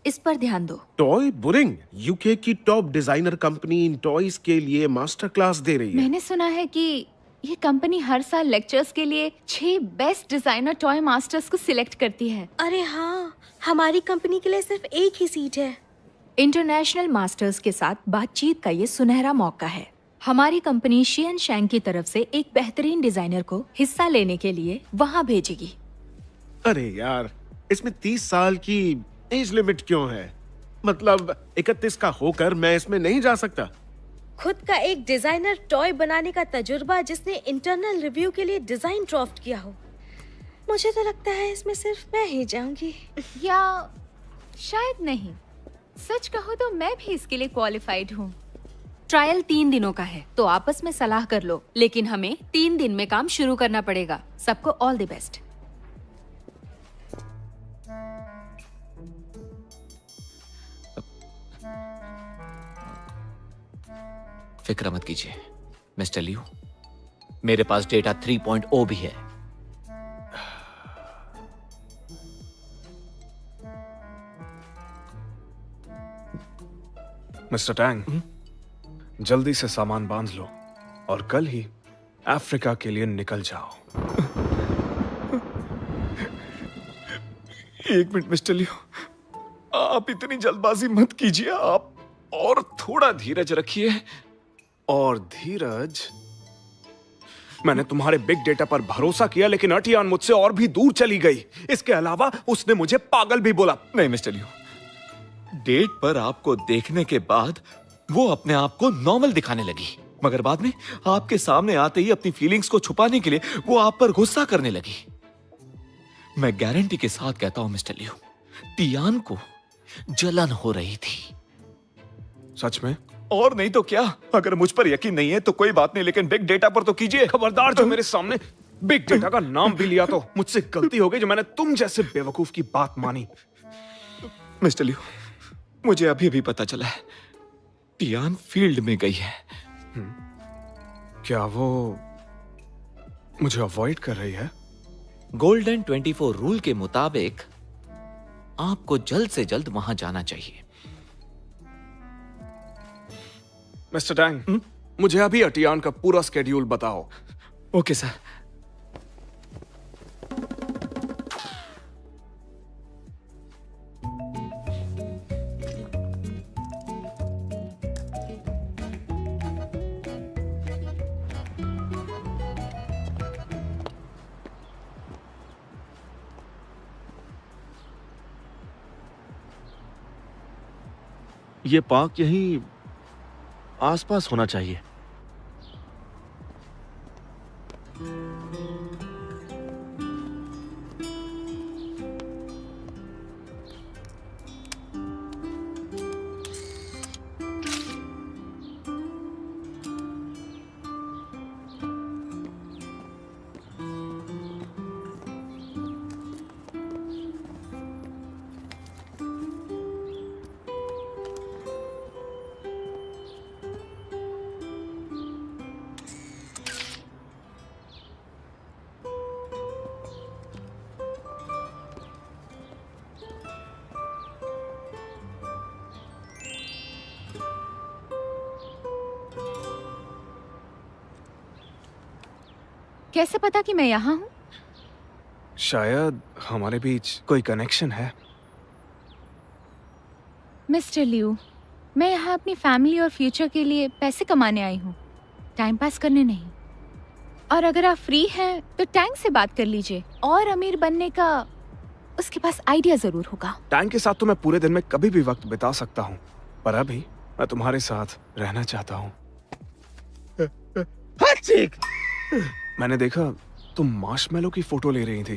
इस पर ध्यान दो। टॉय बुरिंग यूके की टॉप डिजाइनर कंपनी इन टॉयज के लिए मास्टर क्लास दे रही है। मैंने सुना है कि ये कंपनी हर साल लेक्चर्स के लिए 6 बेस्ट डिजाइनर टॉय मास्टर्स को सिलेक्ट करती है। अरे हाँ, हमारी कंपनी के लिए सिर्फ एक ही सीट है। इंटरनेशनल मास्टर्स के साथ बातचीत का ये सुनहरा मौका है। हमारी कंपनी शियन शैंग की तरफ से एक बेहतरीन डिजाइनर को हिस्सा लेने के लिए वहाँ भेजेगी। अरे यार, इसमें 30 साल की एज लिमिट क्यों है? मतलब 31 का होकर मैं इसमें नहीं जा सकता। खुद का एक डिजाइनर टॉय बनाने का तजुर्बा जिसने इंटरनल रिव्यू के लिए डिजाइन ड्राफ्ट किया हो। मुझे तो लगता है इसमें सिर्फ मैं ही जाऊंगी। या शायद नहीं। सच कहो तो मैं भी इसके लिए क्वालिफाइड हूँ। ट्रायल 3 दिनों का है, तो आपस में सलाह कर लो, लेकिन हमें 3 दिन में काम शुरू करना पड़ेगा। सबको ऑल द बेस्ट। फिक्र मत कीजिए मिस्टर लियू, मेरे पास डेटा 3.0 भी है। मिस्टर टैंग, जल्दी से सामान बांध लो और कल ही अफ्रीका के लिए निकल जाओ। एक मिनट मिस्टर लियो, आप इतनी जल्दबाजी मत कीजिए। आप और थोड़ा धीरज रखिए। और धीरज, मैंने तुम्हारे बिग डेटा पर भरोसा किया, लेकिन अटियान मुझसे और भी दूर चली गई। इसके अलावा उसने मुझे पागल भी बोला। नहीं मिस्टर लियो, डेट पर आपको देखने के बाद वो अपने आप को नॉर्मल दिखाने लगी, मगर बाद में आपके सामने आते ही अपनी फीलिंग्स को छुपाने के लिए वो आप पर गुस्सा करने लगी। मैं गारंटी के साथ कहता हूं मिस्टर लियो, टियान को जलन हो रही थी। सच में? और नहीं तो क्या। अगर मुझ पर यकीन नहीं है तो कोई बात नहीं, लेकिन बिग डेटा पर तो कीजिए। खबरदार, जो मेरे सामने बिग डेटा का नाम भी लिया तो मुझसे गलती हो गई जो मैंने तुम जैसे बेवकूफ की बात मानी। मिस्टर लियो, मुझे अभी भी पता चला है टियान फील्ड में गई है। क्या वो मुझे अवॉइड कर रही है? गोल्डन 24 रूल के मुताबिक आपको जल्द से जल्द वहां जाना चाहिए। मिस्टर टैंग, मुझे अभी अटियान का पूरा स्केड्यूल बताओ। Okay sir. ये पार्क यहीं आसपास होना चाहिए। कैसे पता कि मैं यहाँ हूँ? शायद हमारे बीच कोई कनेक्शन है। मिस्टर लियू, मैं यहाँ अपनी फैमिली और फ्यूचर के लिए पैसे कमाने आई हूँ, टाइम पास करने नहीं। और अगर आप फ्री हैं तो टैंक से बात कर लीजिए। और अमीर बनने का उसके पास आइडिया जरूर होगा। टैंक के साथ तो मैं पूरे दिन में कभी भी वक्त बिता सकता हूँ, पर अभी मैं तुम्हारे साथ रहना चाहता हूँ। मैंने देखा तुम मार्शमैलो की फोटो ले रही थी।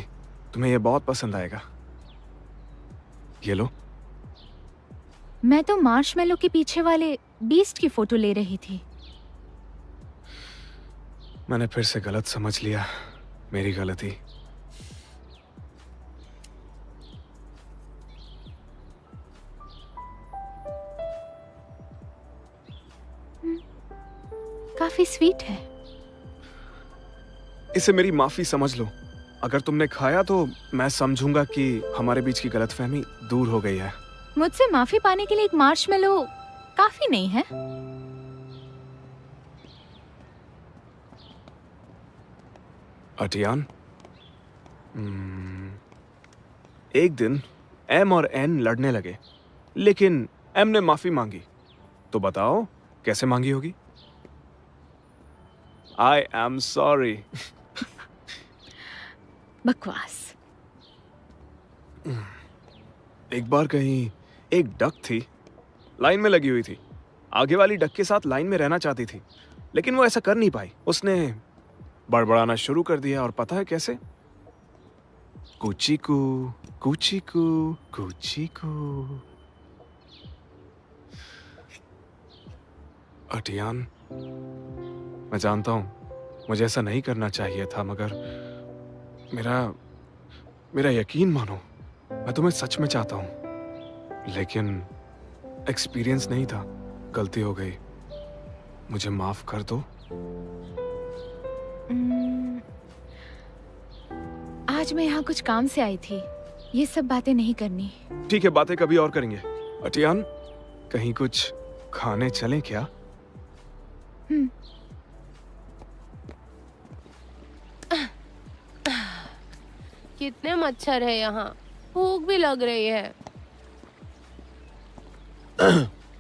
तुम्हें यह बहुत पसंद आएगा। ये लो। मैं तो मार्शमैलो के पीछे वाले बीस्ट की फोटो ले रही थी। मैंने फिर से गलत समझ लिया। मेरी गलती। काफी स्वीट है। इसे मेरी माफी समझ लो। अगर तुमने खाया तो मैं समझूंगा कि हमारे बीच की गलतफहमी दूर हो गई है। मुझसे माफी पाने के लिए एक मार्शमेलो काफी नहीं है? अटियान, एक दिन एम और एन लड़ने लगे, लेकिन एम ने माफी मांगी। तो बताओ कैसे मांगी होगी? I am sorry. बकवास। एक बार कहीं एक डक थी, लाइन में लगी हुई थी। आगे वाली डक के साथ लाइन में रहना चाहती थी, लेकिन वो ऐसा कर नहीं पाई। उसने बड़बड़ाना शुरू कर दिया, और पता है कैसे? कुचीकू कुचीकू कुचीकू। अटियान, मैं जानता हूं मुझे ऐसा नहीं करना चाहिए था, मगर मेरा यकीन मानो, मैं तुम्हें सच में चाहता हूं, लेकिन एक्सपीरियंस नहीं था। गलती हो गई, मुझे माफ कर दो। आज मैं यहाँ कुछ काम से आई थी, ये सब बातें नहीं करनी। ठीक है, बातें कभी और करेंगे। अटियान, कहीं कुछ खाने चलें क्या? कितने मच्छर है यहाँ, भूख भी लग रही है।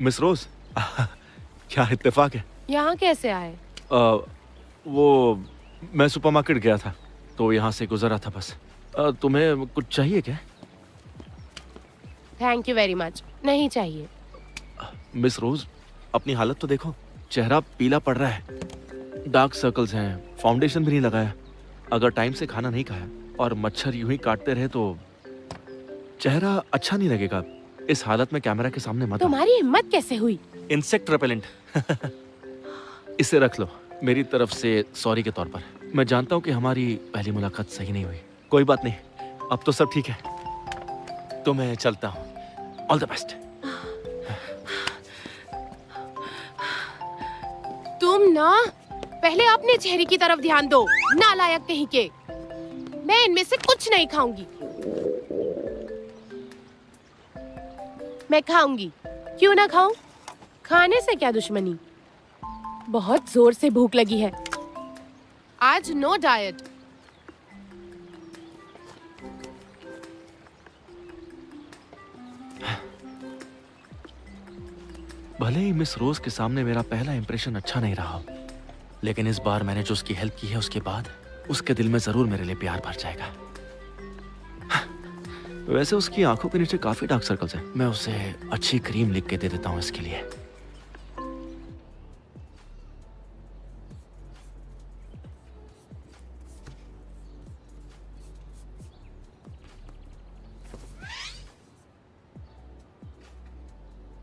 मिस रोज, क्या इत्तेफाक है? यहाँ कैसे आए? वो मैं सुपरमार्केट गया था तो यहाँ से गुजरा था बस। तुम्हें कुछ चाहिए क्या? थैंक यू वेरी मच, नहीं चाहिए। मिस रोज, अपनी हालत तो देखो, चेहरा पीला पड़ रहा है, डार्क सर्कल्स हैं, फाउंडेशन भी नहीं लगाया। अगर टाइम से खाना नहीं खाया और मच्छर यूं ही काटते रहे तो चेहरा अच्छा नहीं लगेगा। इस हालत में कैमरा के सामने मत। तुम्हारी हिम्मत कैसे हुई? Insect repellent. इसे रख लो, मेरी तरफ से सॉरी के तौर पर। मैं जानता हूँ कि हमारी पहली मुलाकात सही नहीं हुई, कोई बात नहीं, अब तो सब ठीक है। तो मैं चलता हूँ, ऑल द बेस्ट। तुम ना पहले अपने चेहरे की तरफ ध्यान दो, नालायक कहीं के। मैं इनमें से कुछ नहीं खाऊंगी। मैं खाऊंगी, क्यों ना खाऊं? खाने से क्या दुश्मनी? बहुत जोर से भूख लगी है। आज नो डाइट। भले ही मिस रोज के सामने मेरा पहला इंप्रेशन अच्छा नहीं रहा हो, लेकिन इस बार मैंने जो उसकी हेल्प की है उसके बाद उसके दिल में जरूर मेरे लिए प्यार भर जाएगा। वैसे उसकी आंखों के नीचे काफी डार्क सर्कल्स हैं। मैं उसे अच्छी क्रीम लिख के दे देता हूँ इसके लिए।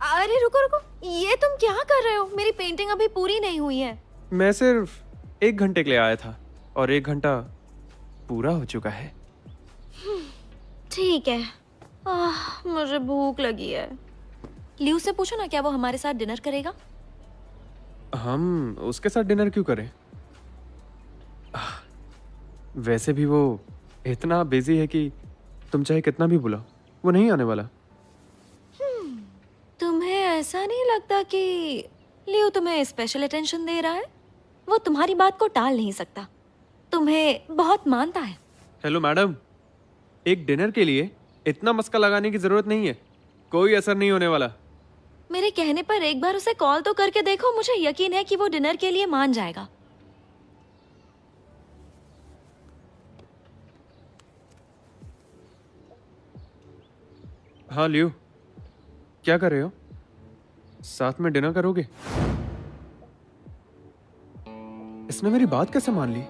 अरे रुको रुको, ये तुम क्या कर रहे हो? मेरी पेंटिंग अभी पूरी नहीं हुई है। मैं सिर्फ 1 घंटे के लिए आया था और 1 घंटा पूरा हो चुका है। ठीक है। मुझे भूख लगी है। लियू से पूछो ना, क्या वो हमारे साथ डिनर करेगा? हम उसके साथ डिनर क्यों करें? वैसे भी वो इतना बिजी है कि तुम चाहे कितना भी बुलाओ, वो नहीं आने वाला। तुम्हें ऐसा नहीं लगता कि लियू तुम्हें स्पेशल अटेंशन दे रहा है? वो तुम्हारी बात को टाल नहीं सकता, तुम्हें बहुत मानता है। हेलो मैडम, एक डिनर के लिए इतना मस्का लगाने की जरूरत नहीं है, कोई असर नहीं होने वाला। मेरे कहने पर एक बार उसे कॉल तो करके देखो, मुझे यकीन है कि वो डिनर के लिए मान जाएगा। हाँ लियू, क्या कर रहे हो? साथ में डिनर करोगे? इसने मेरी बात कैसे मान ली?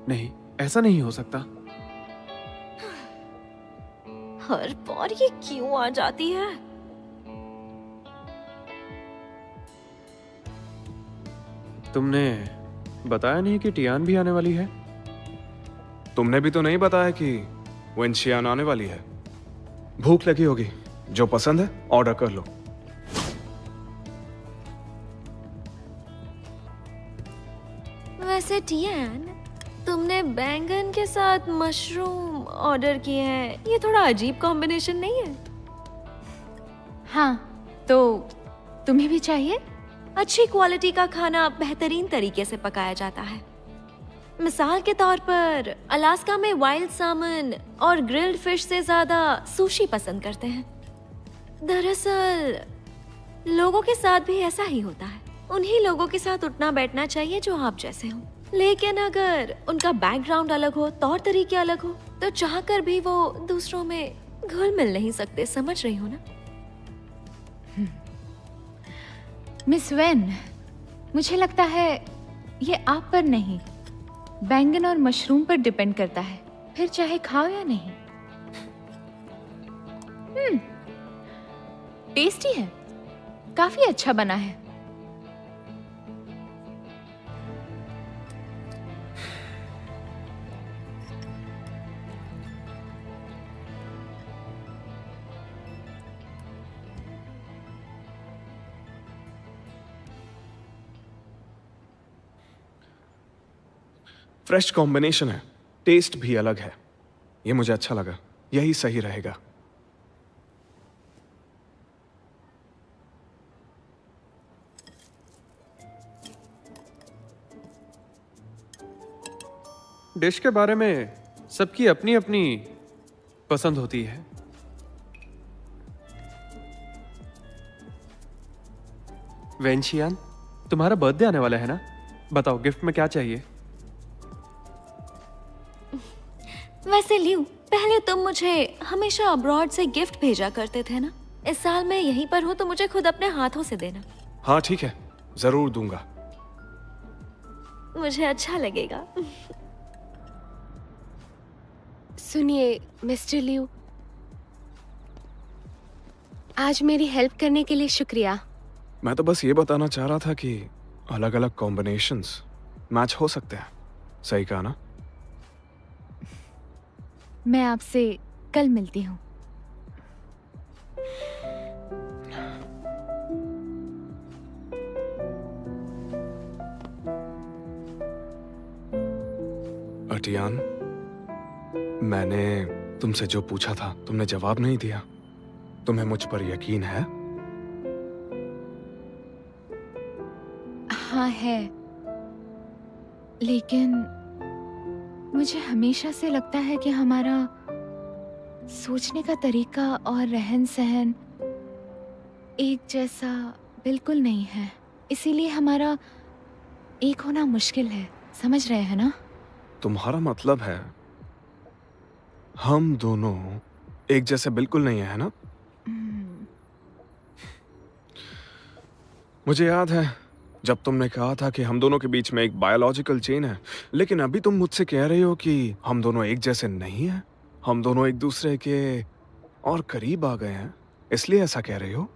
नहीं, ऐसा नहीं हो सकता। हर बार ये क्यों आ जाती है? तुमने बताया नहीं कि टियान भी आने वाली है? तुमने भी तो नहीं बताया कि वेंशियान आने वाली है। भूख लगी होगी, जो पसंद है ऑर्डर कर लो। वैसे टियान, तुमने बैंगन के साथ मशरूम ऑर्डर किए हैं, ये थोड़ा अजीब कॉम्बिनेशन नहीं है? हाँ, तो तुम्हें भी चाहिए? अच्छी क्वालिटी का खाना बेहतरीन तरीके से पकाया जाता है। मिसाल के तौर पर अलास्का में वाइल्ड सामन और ग्रिल्ड फिश से ज्यादा सुशी पसंद करते हैं। दरअसल लोगों के साथ भी ऐसा ही होता है। उन्हीं लोगों के साथ उठना बैठना चाहिए जो आप जैसे हो, लेकिन अगर उनका बैकग्राउंड अलग हो, तौर तरीके अलग हो, तो चाहकर भी वो दूसरों में घुल मिल नहीं सकते। समझ रही हो ना? मिस वेन, मुझे लगता है ये आप पर नहीं, बैंगन और मशरूम पर डिपेंड करता है, फिर चाहे खाओ या नहीं। टेस्टी है, काफी अच्छा बना है। फ्रेश कॉम्बिनेशन है, टेस्ट भी अलग है। ये मुझे अच्छा लगा, यही सही रहेगा। डिश के बारे में सबकी अपनी अपनी पसंद होती है। वेंशियान, तुम्हारा बर्थडे आने वाला है ना? बताओ गिफ्ट में क्या चाहिए? वैसे लियो, पहले तुम मुझे हमेशा अब्रॉड से गिफ्ट भेजा करते थे ना। इस साल मैं यहीं पर हूँ तो मुझे खुद अपने हाथों से देना। हाँ ठीक है, जरूर दूंगा। मुझे अच्छा लगेगा। सुनिए मिस्टर लियू, आज मेरी हेल्प करने के लिए शुक्रिया। मैं तो बस ये बताना चाह रहा था कि अलग अलग कॉम्बिनेशंस मैच हो सकते हैं। सही कहा ना? मैं आपसे कल मिलती हूँ। अटियान, मैंने तुमसे जो पूछा था तुमने जवाब नहीं दिया। तुम्हें मुझ पर यकीन है? हाँ है, लेकिन मुझे हमेशा से लगता है कि हमारा सोचने का तरीका और रहन सहन एक जैसा बिल्कुल नहीं है। इसीलिए हमारा एक होना मुश्किल है। समझ रहे हैं ना? तुम्हारा मतलब है हम दोनों एक जैसे बिल्कुल नहीं है ना? मुझे याद है जब तुमने कहा था कि हम दोनों के बीच में एक बायोलॉजिकल चेन है, लेकिन अभी तुम मुझसे कह रहे हो कि हम दोनों एक जैसे नहीं हैं। हम दोनों एक दूसरे के और करीब आ गए हैं, इसलिए ऐसा कह रहे हो?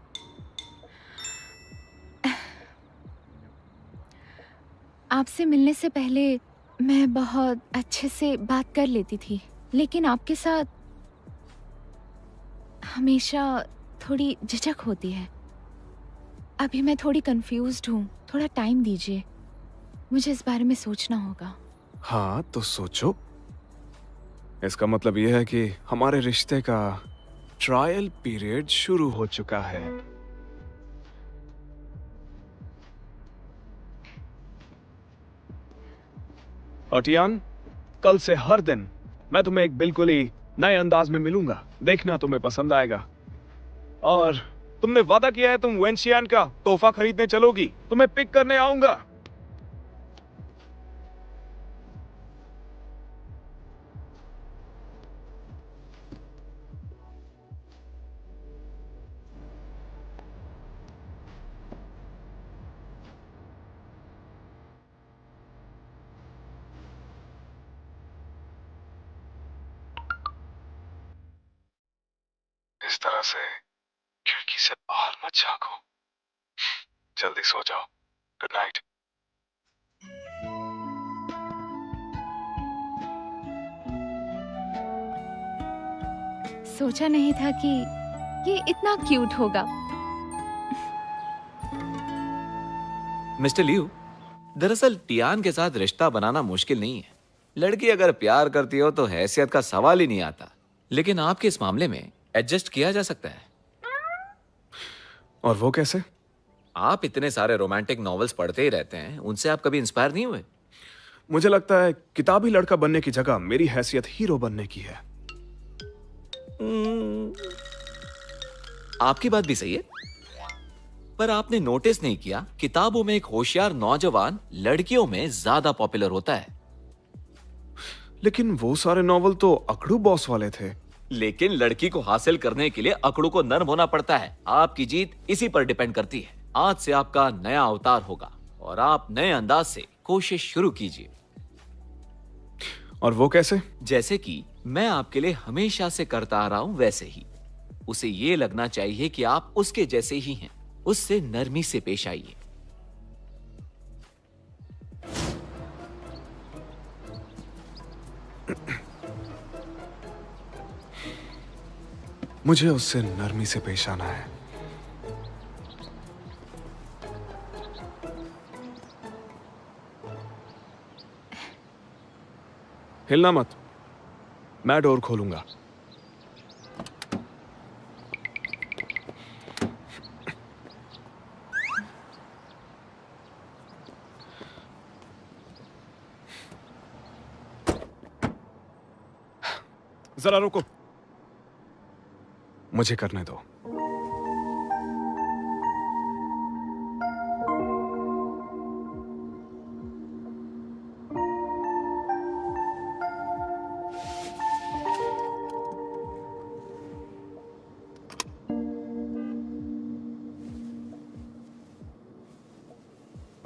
आपसे मिलने से पहले मैं बहुत अच्छे से बात कर लेती थी, लेकिन आपके साथ हमेशा थोड़ी झिझक होती है। अभी मैं थोड़ी कंफ्यूज्ड हूँ। थोड़ा टाइम दीजिए, मुझे इस बारे में सोचना होगा। हाँ तो सोचो। इसका मतलब यह है कि हमारे रिश्ते का ट्रायल पीरियड शुरू हो चुका है। अटियान, कल से हर दिन मैं तुम्हें एक बिल्कुल ही नए अंदाज में मिलूंगा। देखना तुम्हें पसंद आएगा। और तुमने वादा किया है तुम वेंशियान का तोहफा खरीदने चलोगी। तुम्हें पिक करने आऊंगा। इस तरह से खिड़की से बाहर मत झांको। जल्दी सो जाओ। Good night. सोचा नहीं था कि ये इतना क्यूट होगा। मिस्टर लियू, दरअसल टियान के साथ रिश्ता बनाना मुश्किल नहीं है। लड़की अगर प्यार करती हो तो हैसियत का सवाल ही नहीं आता। लेकिन आपके इस मामले में एडजस्ट किया जा सकता है। और वो कैसे? आप इतने सारे रोमांटिक नॉवेल्स पढ़ते ही रहते हैं, उनसे आप कभी इंस्पायर नहीं हुए? मुझे लगता है किताबी लड़का बनने की जगह मेरी हैसियत हीरो बनने की है। आपकी बात भी सही है, पर आपने नोटिस नहीं किया किताबों में एक होशियार नौजवान लड़कियों में ज्यादा पॉपुलर होता है। लेकिन वो सारे नॉवल तो अकड़ू बॉस वाले थे। लेकिन लड़की को हासिल करने के लिए अकड़ों को नर्म होना पड़ता है। आपकी जीत इसी पर डिपेंड करती है। आज से आपका नया अवतार होगा और आप नए अंदाज से कोशिश शुरू कीजिए। और वो कैसे? जैसे कि मैं आपके लिए हमेशा से करता आ रहा हूं वैसे ही। उसे ये लगना चाहिए कि आप उसके जैसे ही हैं। उससे नरमी से पेश आइए। मुझे उससे नरमी से पेश आना है। हिलना मत, मैं डोर खोलूंगा। जरा रुको, मुझे करने दो।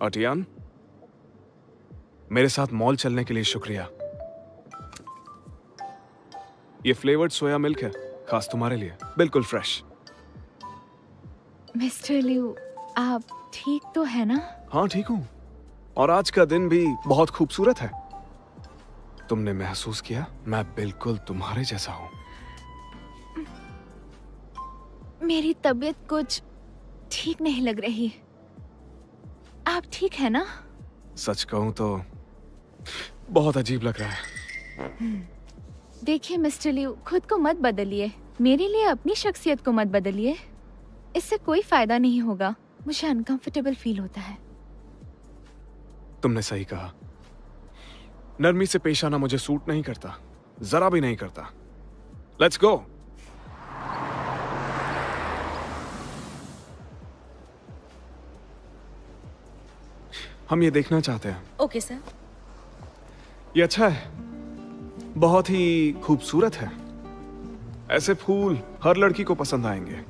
अटियान, मेरे साथ मॉल चलने के लिए शुक्रिया। ये फ्लेवर्ड सोया मिल्क है, खास तुम्हारे लिए, बिल्कुल फ्रेश। मिस्टर लिू, आप ठीक तो है ना? हाँ ठीक हूं, और आज का दिन भी बहुत खूबसूरत है। तुमने महसूस किया मैं बिल्कुल तुम्हारे जैसा हूं। मेरी तबीयत कुछ ठीक नहीं लग रही। आप ठीक है ना? सच कहूं तो बहुत अजीब लग रहा है। देखिए मिस्टर लिू, खुद को मत बदलिए। मेरे लिए अपनी शख्सियत को मत बदलिए। इससे कोई फायदा नहीं होगा। मुझे अनकंफर्टेबल फील होता है। तुमने सही कहा। नरमी से पेश आना मुझे सूट नहीं करता, जरा भी नहीं करता। Let's go. हम ये देखना चाहते हैं। Okay sir. ये अच्छा है, बहुत ही खूबसूरत है। ऐसे फूल हर लड़की को पसंद आएंगे।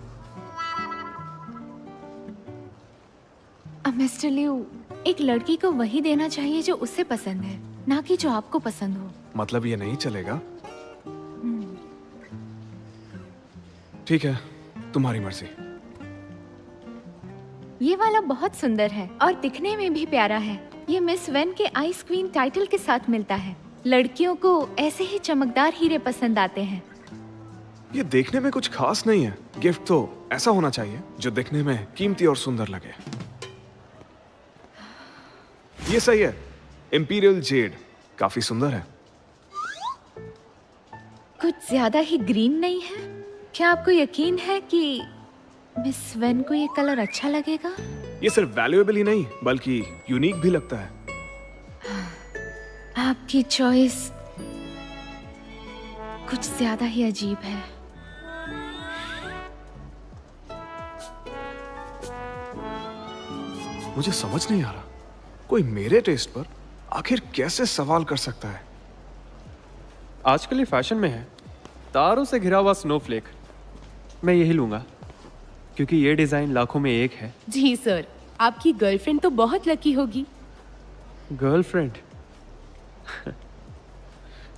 मिस्टर लिू, एक लड़की को वही देना चाहिए जो उसे पसंद है, ना कि जो आपको पसंद हो। मतलब ये नहीं चलेगा? ठीक है, तुम्हारी मर्जी। ये वाला बहुत सुंदर है और दिखने में भी प्यारा है। ये मिस वेन के आइस क्वीन टाइटल के साथ मिलता है। लड़कियों को ऐसे ही चमकदार हीरे पसंद आते हैं। ये देखने में कुछ खास नहीं है। गिफ्ट तो ऐसा होना चाहिए जो दिखने में कीमती और सुंदर लगे। ये सही है, इंपीरियल जेड, काफी सुंदर है। कुछ ज्यादा ही ग्रीन नहीं है? क्या आपको यकीन है कि मिस वेन को ये कलर अच्छा लगेगा? ये सिर्फ वैल्यूएबल ही नहीं बल्कि यूनिक भी लगता है। आपकी चॉइस कुछ ज्यादा ही अजीब है। मुझे समझ नहीं आ रहा, कोई मेरे टेस्ट पर आखिर कैसे सवाल कर सकता है। आजकल ये फैशन में है, तारों से घिरा हुआ स्नोफ्लेक। मैं यही लूंगा क्योंकि ये डिजाइन लाखों में एक है। जी सर, आपकी गर्लफ्रेंड तो बहुत लकी होगी। गर्लफ्रेंड?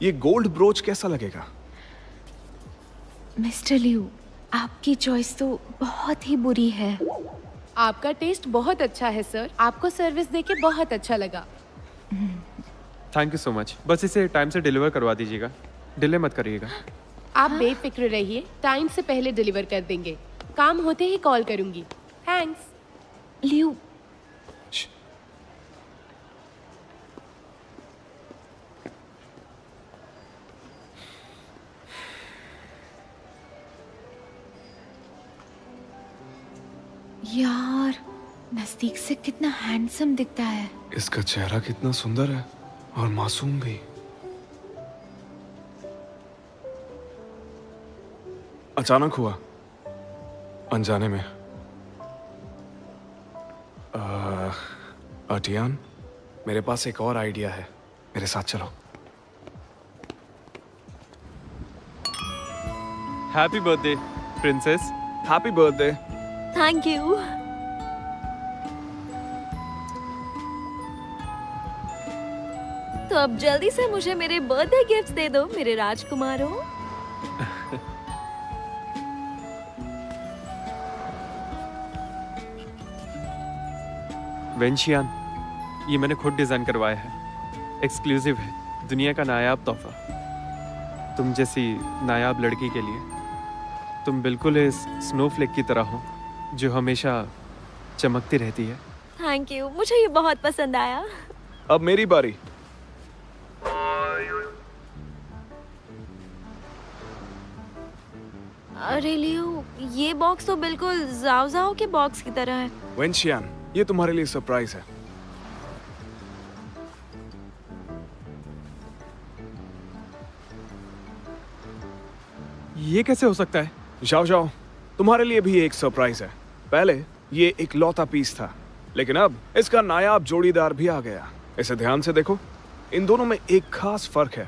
ये गोल्ड ब्रोच कैसा लगेगा? मिस्टर लिू, आपकी चॉइस तो बहुत ही बुरी है। आपका टेस्ट बहुत अच्छा है सर, आपको सर्विस देके बहुत अच्छा लगा। Thank you so much. बस इसे टाइम से डिलीवर करवा दीजिएगा, डिले मत करिएगा। आप बेफिक्र रहिए, टाइम से पहले डिलीवर कर देंगे। काम होते ही कॉल करूंगी। थैंक्स। लियो, यार नजदीक से कितना हैंडसम दिखता है। इसका चेहरा कितना सुंदर है और मासूम भी। अचानक हुआ, अनजाने में। टियान, मेरे पास एक और आइडिया है, मेरे साथ चलो। Happy birthday princess. Happy birthday. Thank you. तो अब जल्दी से मुझे मेरे बर्थडे गिफ्ट्स दे दो मेरे राजकुमारों। वेंशियान, ये मैंने खुद डिजाइन करवाया है, एक्सक्लूसिव है, दुनिया का नायाब तोहफा। तुम जैसी नायाब लड़की के लिए। तुम बिल्कुल इस स्नोफ्लेक की तरह हो जो हमेशा चमकती रहती है। थैंक यू, मुझे ये बहुत पसंद आया। अब मेरी बारी। अरे लियो, ये बॉक्स तो बिल्कुल जाओ जाओ के बॉक्स की तरह है। वेंशियान, ये तुम्हारे लिए सरप्राइज है। ये कैसे हो सकता है? जाओ जाओ, तुम्हारे लिए भी एक सरप्राइज है। पहले ये एक लौता पीस था, लेकिन अब इसका नायाब जोड़ीदार भी आ गया। इसे ध्यान से देखो, इन दोनों में एक खास फर्क है।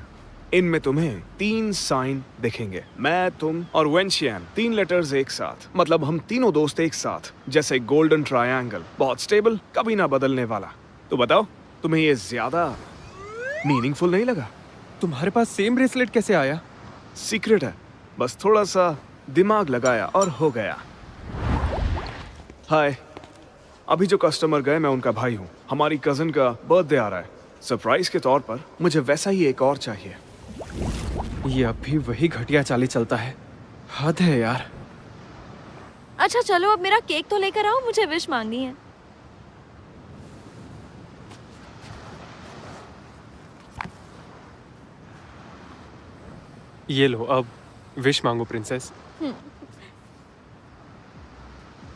इनमें तुम्हें 3 साइन दिखेंगे, मैं, तुम और वेंशियान, 3 लेटर्स एक साथ, मतलब हम तीनों दोस्त एक साथ, जैसे गोल्डन ट्रायंगल, बहुत स्टेबल, कभी ना बदलने वाला। तो बताओ, तुम्हें ये ज्यादा मीनिंगफुल नहीं लगा? तुम्हारे पास सेम ब्रेसलेट कैसे आया? सीक्रेट है, बस थोड़ा सा दिमाग लगाया और हो गया। हाय, अभी जो कस्टमर गए मैं उनका भाई हूँ। हमारी कजिन का बर्थडे आ रहा है, सरप्राइज के तौर पर मुझे वैसा ही एक और चाहिए। ये अब भी वही घटिया चाली चलता है, हद है यार। अच्छा चलो, अब मेरा केक तो लेकर आओ, मुझे विश मांगनी है। ये लो, अब विश मांगो प्रिंसेस।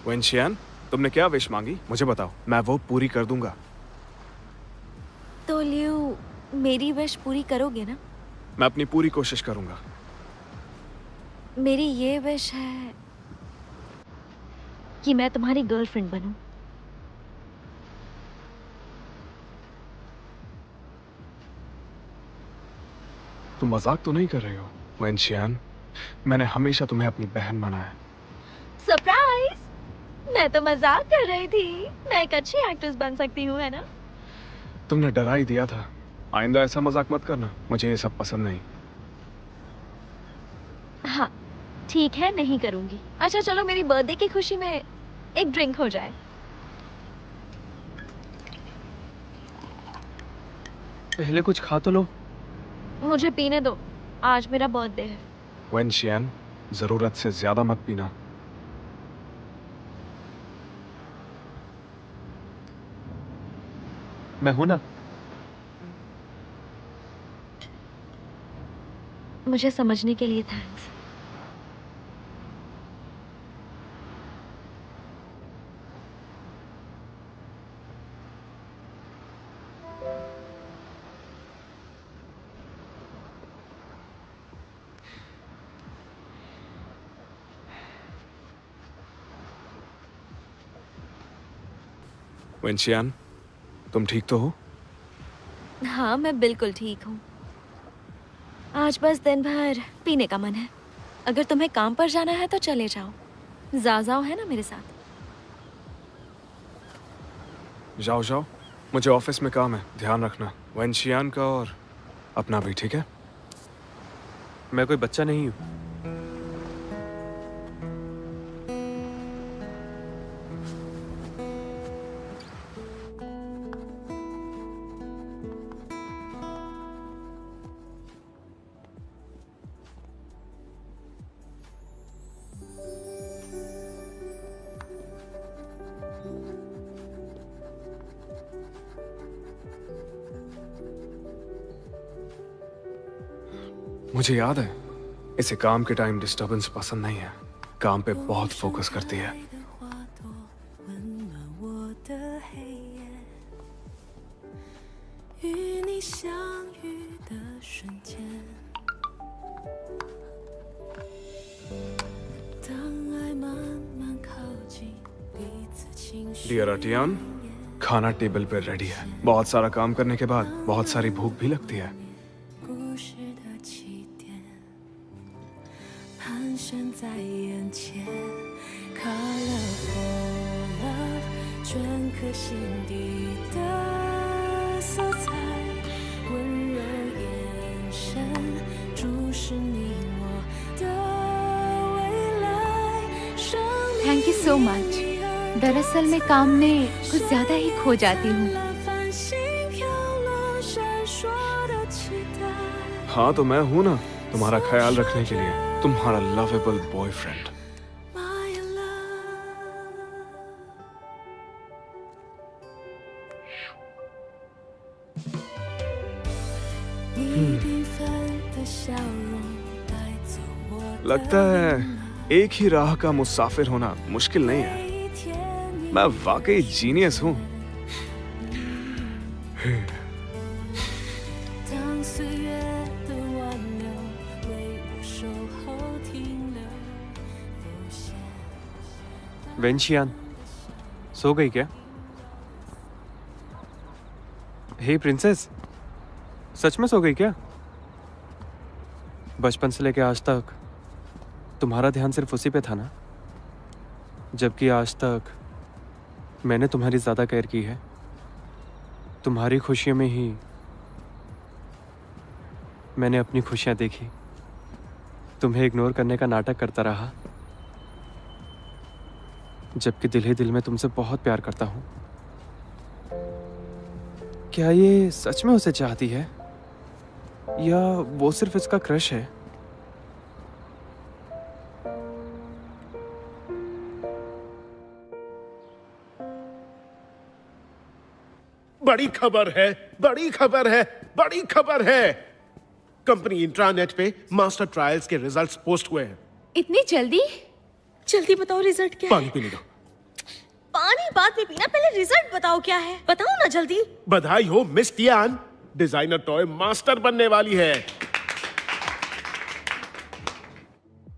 वेंशियान, तुमने क्या विश मांगी मुझे बताओ, मैं वो पूरी कर दूंगा। तो लियो, मेरी विश पूरी करोगे ना? मैं अपनी पूरी कोशिश करूंगा। मेरी ये विश है कि मैं तुम्हारी गर्लफ्रेंड बनूं। तुम मजाक तो नहीं कर रही हो वेंशियान? मैंने हमेशा तुम्हें अपनी बहन माना है। सरप्राइज! मैं तो मजाक कर रही थी। मैं एक अच्छी एक्ट्रेस बन सकती हूँ, है ना? तुमने डरा ही दिया था। आइंदा ऐसा मजाक मत करना, मुझे ये सब पसंद नहीं। हाँ ठीक है, नहीं करूंगी। अच्छा चलो, मेरी बर्थडे की खुशी में एक ड्रिंक हो जाए। पहले कुछ खा तो लो। मुझे पीने दो, आज मेरा बर्थडे है। वेंशियान, जरूरत से ज्यादा मत पीना। मैं हूं ना। मुझे समझने के लिए थैंक्स। वेंशियान, तुम ठीक तो हो? हाँ मैं बिल्कुल ठीक हूँ। आज बस दिन भर पीने का मन है। अगर तुम्हें काम पर जाना है तो चले जाओ। जाओ है ना मेरे साथ? जाओ जाओ, मुझे ऑफिस में काम है, ध्यान रखना वेंशियान का और अपना भी, ठीक है? मैं कोई बच्चा नहीं हूँ। मुझे याद है, इसे काम के टाइम डिस्टरबेंस पसंद नहीं है। काम पे बहुत फोकस करती है। डियर अटियान, खाना टेबल पर रेडी है। बहुत सारा काम करने के बाद बहुत सारी भूख भी लगती है। 故事的起点盘旋在眼前 Colorful love 镌刻心底的色彩 温柔眼神注视你我的未来 thank you so much. दरअसल मैं काम में कुछ ज्यादा ही खो जाती हूँ। 繁星飘落闪烁的期待 हाँ तो मैं हूं ना तुम्हारा ख्याल रखने के लिए, तुम्हारा लवेबल बॉयफ्रेंड। My love 你缤纷的笑容带走我的 लगता है एक ही राह का मुसाफिर होना मुश्किल नहीं है। 每一天你 मैं वाकई जीनियस हूँ। 当岁月的挽留为我守候停留浮现 वेंशियान सो गई क्या? हे प्रिंसेस, सच में सो गई क्या? बचपन से लेके आज तक तुम्हारा ध्यान सिर्फ उसी पे था ना, जबकि आज तक मैंने तुम्हारी ज्यादा केयर की है। तुम्हारी खुशियों में ही मैंने अपनी खुशियां देखी। तुम्हें इग्नोर करने का नाटक करता रहा, जबकि दिल ही दिल में तुमसे बहुत प्यार करता हूं। क्या ये सच में उसे चाहती है या वो सिर्फ इसका क्रश है? बड़ी खबर है, बड़ी खबर है, बड़ी खबर है। कंपनी इंट्रानेट पे मास्टर ट्रायल्स के रिजल्ट्स पोस्ट हुए हैं। इतनी जल्दी? जल्दी बताओ रिजल्ट क्या पानी है? पीने दो। पानी बाद में पीना, पहले रिजल्ट बताओ क्या है। बताओ ना जल्दी। बधाई हो miss Tian, designer toy master बनने वाली है।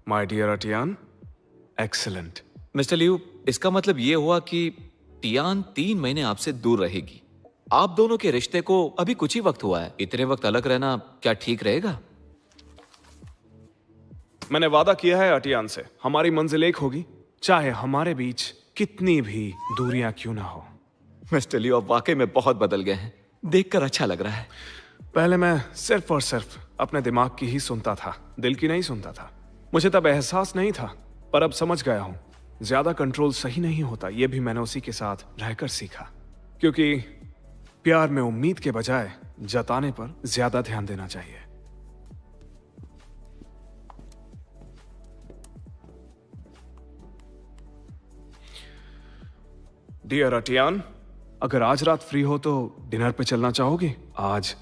My dear Atian, excellent. Mister Liu, इसका मतलब ये हुआ कि टियान 3 महीने आपसे दूर रहेगी। आप दोनों के रिश्ते को अभी कुछ ही वक्त हुआ है। इतने वक्त अलग रहना क्या ठीक रहेगा? मैंने वादा किया है अटियान से, हमारी मंजिल एक होगी, चाहे हमारे बीच कितनी भी दूरियां क्यों ना हो। मिस्टर लियू, आप वाकई में बहुत बदल गए हैं। देखकर अच्छा लग रहा है। पहले मैं सिर्फ और सिर्फ अपने दिमाग की ही सुनता था, दिल की नहीं सुनता था। मुझे तब एहसास नहीं था, पर अब समझ गया हूं, ज्यादा कंट्रोल सही नहीं होता। यह भी मैंने उसी के साथ रहकर सीखा, क्योंकि प्यार में उम्मीद के बजाय जताने पर ज्यादा ध्यान देना चाहिए। डियर अटियान, अगर आज रात फ्री हो तो डिनर पे चलना चाहोगी? आज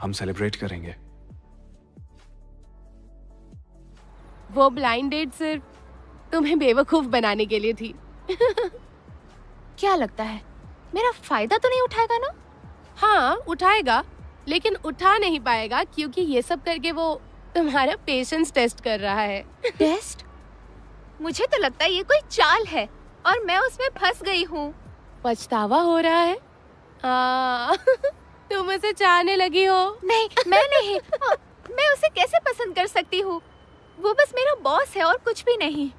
हम सेलिब्रेट करेंगे। वो ब्लाइंड डेट सिर्फ तुम्हें बेवकूफ बनाने के लिए थी। क्या लगता है मेरा फायदा तो नहीं उठाएगा ना? हाँ उठाएगा, लेकिन उठा नहीं पाएगा क्योंकि ये सब करके वो तुम्हारा पेशेंस टेस्ट कर रहा है। टेस्ट? मुझे तो लगता है ये कोई चाल है और मैं उसमें फंस गई हूँ। पछतावा हो रहा है? तुम उसे चाहने लगी हो? नहीं, मैं नहीं। मैं उसे कैसे पसंद कर सकती हूँ? वो बस मेरा बॉस है और कुछ भी नहीं।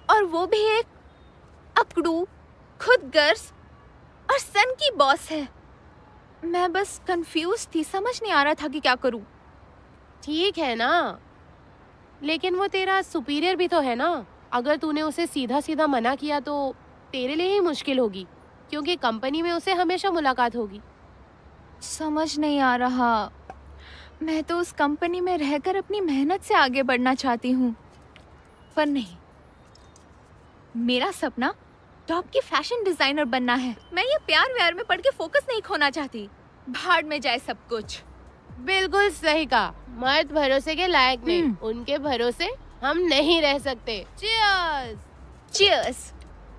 और वो भी एक अकड़ू, खुदगर्ज और सन की बॉस है। मैं बस कंफ्यूज थी, समझ नहीं आ रहा था कि क्या करूँ। ठीक है ना, लेकिन वो तेरा सुपीरियर भी तो है ना। अगर तूने उसे सीधा सीधा मना किया तो तेरे लिए ही मुश्किल होगी, क्योंकि कंपनी में उसे हमेशा मुलाकात होगी। समझ नहीं आ रहा। मैं तो उस कंपनी में रहकर अपनी मेहनत से आगे बढ़ना चाहती हूँ, पर नहीं। मेरा सपना टॉप की फैशन डिजाइनर बनना है। मैं ये प्यार व्यार में पढ़ के फोकस नहीं खोना चाहती। भाड़ में जाए सब कुछ। बिल्कुल सही कहा। मर्द भरोसे के लायक नहीं, उनके भरोसे हम नहीं रह सकते। चीयर्स। चीयर्स।